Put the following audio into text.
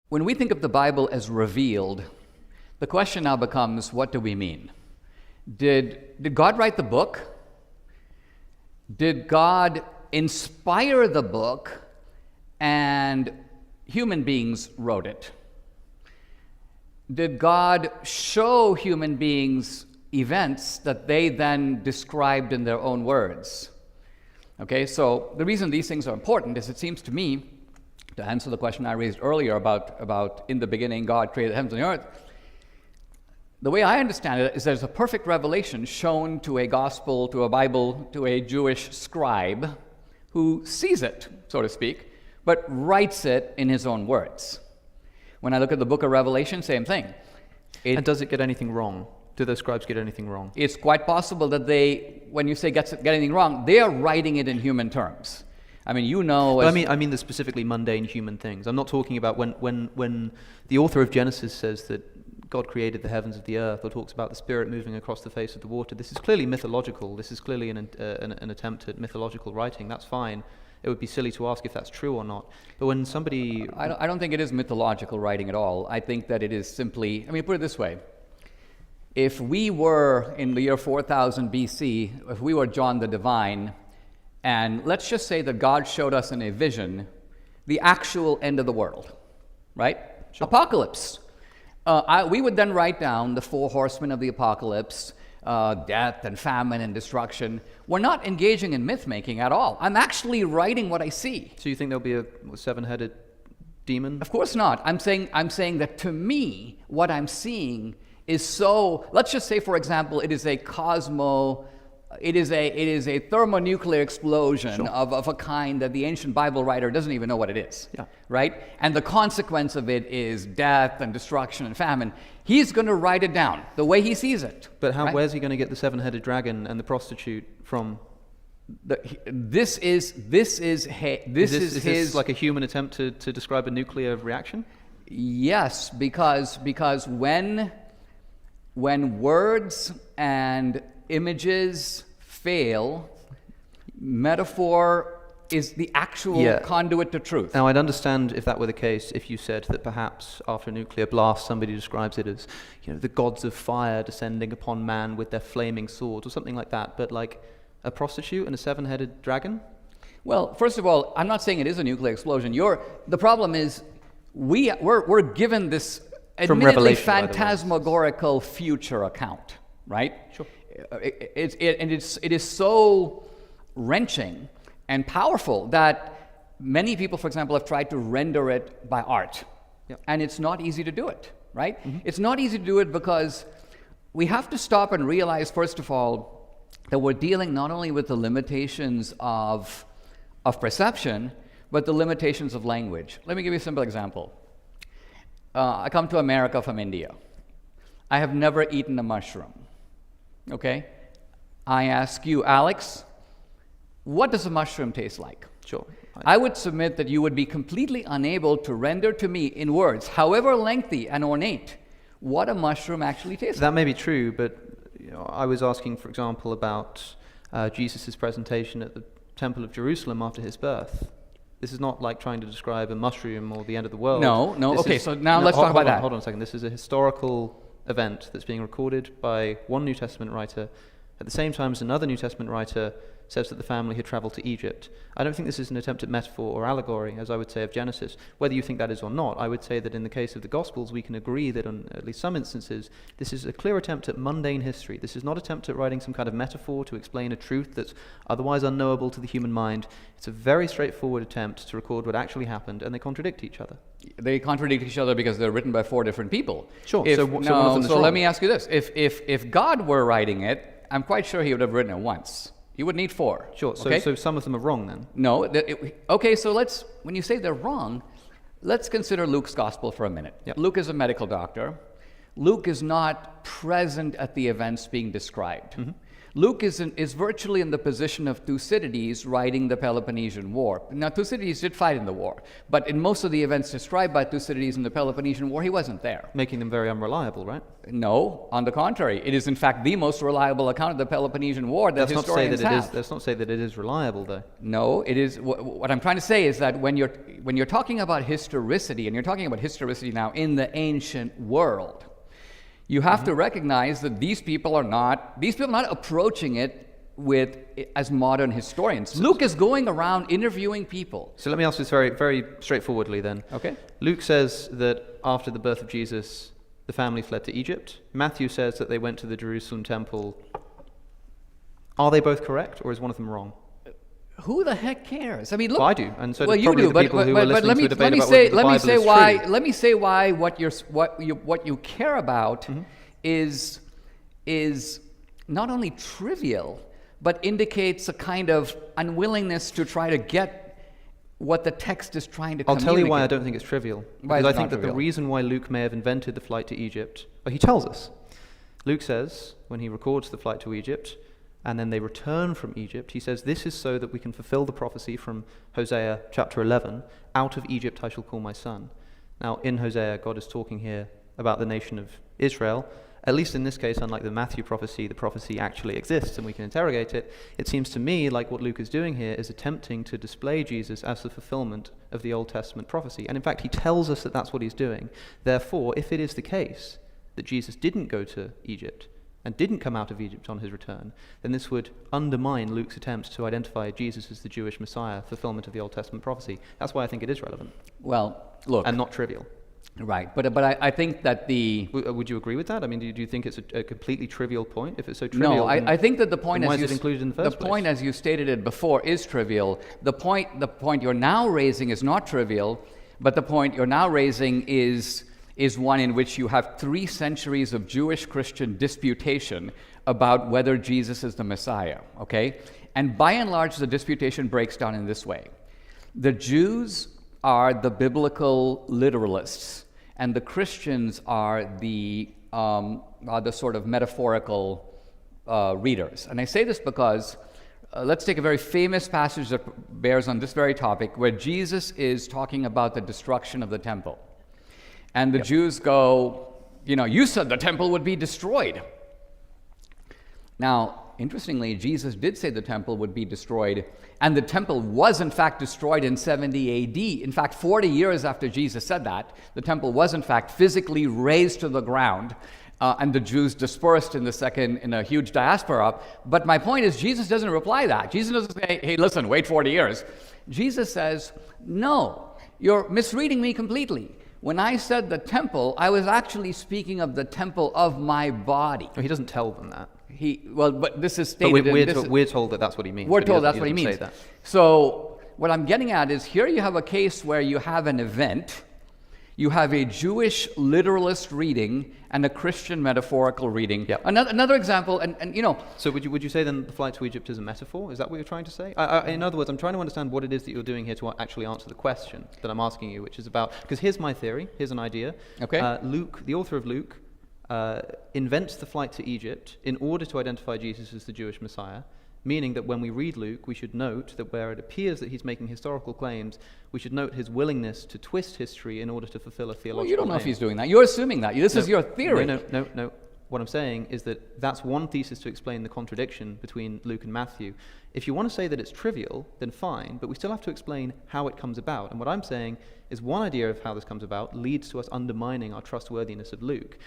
When we think of the Bible as revealed, the question now becomes, what do we mean? Did God write the book? Did God inspire the book and human beings wrote it? Did God show human beings events that they then described in their own words? Okay, so the reason these things are important is it seems to me, to answer the question I raised earlier about in the beginning God created the heavens and the earth, the way I understand it is there's a perfect revelation shown to a gospel, to a Bible, to a Jewish scribe who sees it, so to speak, but writes it in his own words. When I look at the book of Revelation, same thing. And does it get anything wrong? Do those scribes get anything wrong? It's quite possible that they, when you say get anything wrong, they are writing it in human terms. I mean, you know... I mean the specifically mundane human things. I'm not talking about when the author of Genesis says that God created the heavens of the earth, or talks about the Spirit moving across the face of the water. This is clearly mythological. This is clearly an attempt at mythological writing. That's fine. It would be silly to ask if that's true or not. But when somebody... I don't think it is mythological writing at all. I think that it is simply... I mean, put it this way. If we were, in the year 4000 BC, if we were John the Divine, and let's just say that God showed us in a vision the actual end of the world, right? Sure. Apocalypse. We would then write down the 4 horsemen of the apocalypse, death and famine and destruction. We're not engaging in myth-making at all. I'm actually writing what I see. So you think there'll be a 7-headed demon? Of course not. I'm saying that to me, what I'm seeing is so... Let's just say, for example, it is a thermonuclear explosion Sure. of a kind that the ancient Bible writer doesn't even know what it is, yeah. Right? And the consequence of it is death and destruction and famine. He's going to write it down the way he sees it. But right? Where's he going to get the 7-headed dragon and the prostitute from? This is his like a human attempt to describe a nuclear reaction? Yes, because when words and images fail, metaphor is the actual conduit to truth. Now, I'd understand if that were the case if you said that perhaps after a nuclear blast somebody describes it as, the gods of fire descending upon man with their flaming swords or something like that, but like a prostitute and a 7-headed dragon? Well, first of all, I'm not saying it is a nuclear explosion. The problem is we're given this admittedly phantasmagorical future account, right? Sure. It is so wrenching and powerful that many people, for example, have tried to render it by art. Yep. And it's not easy to do it, right? Mm-hmm. It's not easy to do it because we have to stop and realize, first of all, that we're dealing not only with the limitations of perception, but the limitations of language. Let me give you a simple example. I come to America from India. I have never eaten a mushroom. Okay? I ask you, Alex, what does a mushroom taste like? Sure. I would submit that you would be completely unable to render to me in words, however lengthy and ornate, what a mushroom actually tastes like. That may be true, but I was asking, for example, about Jesus' presentation at the Temple of Jerusalem after his birth. This is not like trying to describe a mushroom or the end of the world. No. So now let's talk about that. Hold on a second. This is a historical event that's being recorded by one New Testament writer at the same time as another New Testament writer says that the family had traveled to Egypt. I don't think this is an attempt at metaphor or allegory, as I would say of Genesis. Whether you think that is or not, I would say that in the case of the Gospels, we can agree that on at least some instances, this is a clear attempt at mundane history. This is not an attempt at writing some kind of metaphor to explain a truth that's otherwise unknowable to the human mind. It's a very straightforward attempt to record what actually happened, and they contradict each other. They contradict each other because they're written by 4 different people. Sure. So one of them is wrong. Let me ask you this. If God were writing it, I'm quite sure he would have written it once. You would need 4. Sure. Okay? So some of them are wrong then? No. Okay, so when you say they're wrong, let's consider Luke's gospel for a minute. Yep. Luke is a medical doctor. Luke is not present at the events being described. Mm-hmm. Luke is virtually in the position of Thucydides writing the Peloponnesian War. Now, Thucydides did fight in the war, but in most of the events described by Thucydides in the Peloponnesian War, he wasn't there. Making them very unreliable, right? No, on the contrary. It is, in fact, the most reliable account of the Peloponnesian War that historians have. Let's not say that it is reliable, though. No, it is. What I'm trying to say is that when you're talking about historicity, and you're talking about historicity now in the ancient world, you have to recognize that these people are not approaching it as modern historians. Luke is going around interviewing people. So let me ask this very, very straightforwardly then. Okay. Luke says that after the birth of Jesus, the family fled to Egypt. Matthew says that they went to the Jerusalem temple. Are they both correct, or is one of them wrong? Who the heck cares? I mean, look. Well, I do, and so well, do you probably do, the but, people but, who but, are listening let me, to a debate let me about say, whether the let me Bible say is why. true. Let me say why what you care about is not only trivial, but indicates a kind of unwillingness to try to get what the text is trying to communicate. I'll tell you why I don't think it's trivial. Why Because is I it think not that the trivial? reason why Luke may have invented the flight to Egypt, well, he tells us. Luke says, when he records the flight to Egypt, and then they return from Egypt, he says, this is so that we can fulfill the prophecy from Hosea chapter 11, out of Egypt I shall call my son. Now, in Hosea, God is talking here about the nation of Israel. At least in this case, unlike the Matthew prophecy, the prophecy actually exists and we can interrogate it. It seems to me like what Luke is doing here is attempting to display Jesus as the fulfillment of the Old Testament prophecy. And in fact, he tells us that that's what he's doing. Therefore, if it is the case that Jesus didn't go to Egypt and didn't come out of Egypt on his return, then this would undermine Luke's attempt to identify Jesus as the Jewish Messiah, fulfillment of the Old Testament prophecy. That's why I think it is relevant. Well, look. And not trivial. Right, but I think that the... Would you agree with that? I mean, do you think it's a completely trivial point? If it's so trivial, No, I think that the point, why as is it included in the first place? point as you stated it before is trivial. The point you're now raising is not trivial, but the point you're now raising is one in which you have 3 centuries of Jewish-Christian disputation about whether Jesus is the Messiah, okay? And by and large, the disputation breaks down in this way. The Jews are the biblical literalists, and the Christians are the sort of metaphorical readers. And I say this because let's take a very famous passage that bears on this very topic, where Jesus is talking about the destruction of the temple. And the Jews go, you said the temple would be destroyed. Now, interestingly, Jesus did say the temple would be destroyed, and the temple was in fact destroyed in 70 AD. In fact, 40 years after Jesus said that, the temple was in fact physically razed to the ground, and the Jews dispersed in a huge diaspora. But my point is, Jesus doesn't reply that. Jesus doesn't say, hey, listen, wait 40 years. Jesus says, no, you're misreading me completely. When I said the temple, I was actually speaking of the temple of my body. No, he doesn't tell them that. But this is stated. But we're told that that's what he means. We're told that's what he means. So what I'm getting at is, here you have a case where you have an event, you have a Jewish literalist reading and a Christian metaphorical reading. Yep. Another example, and So would you say then the flight to Egypt is a metaphor? Is that what you're trying to say? In other words, I'm trying to understand what it is that you're doing here to actually answer the question that I'm asking you, which is about, because here's my theory, here's an idea. Okay. Luke, the author of Luke, invents the flight to Egypt in order to identify Jesus as the Jewish Messiah, meaning that when we read Luke, we should note that where it appears that he's making historical claims, we should note his willingness to twist history in order to fulfill a theological well, you don't know aim. if he's doing that. You're assuming that. This is your theory. No. What I'm saying is that that's one thesis to explain the contradiction between Luke and Matthew. If you want to say that it's trivial, then fine, but we still have to explain how it comes about. And what I'm saying is one idea of how this comes about leads to us undermining our trustworthiness of Luke.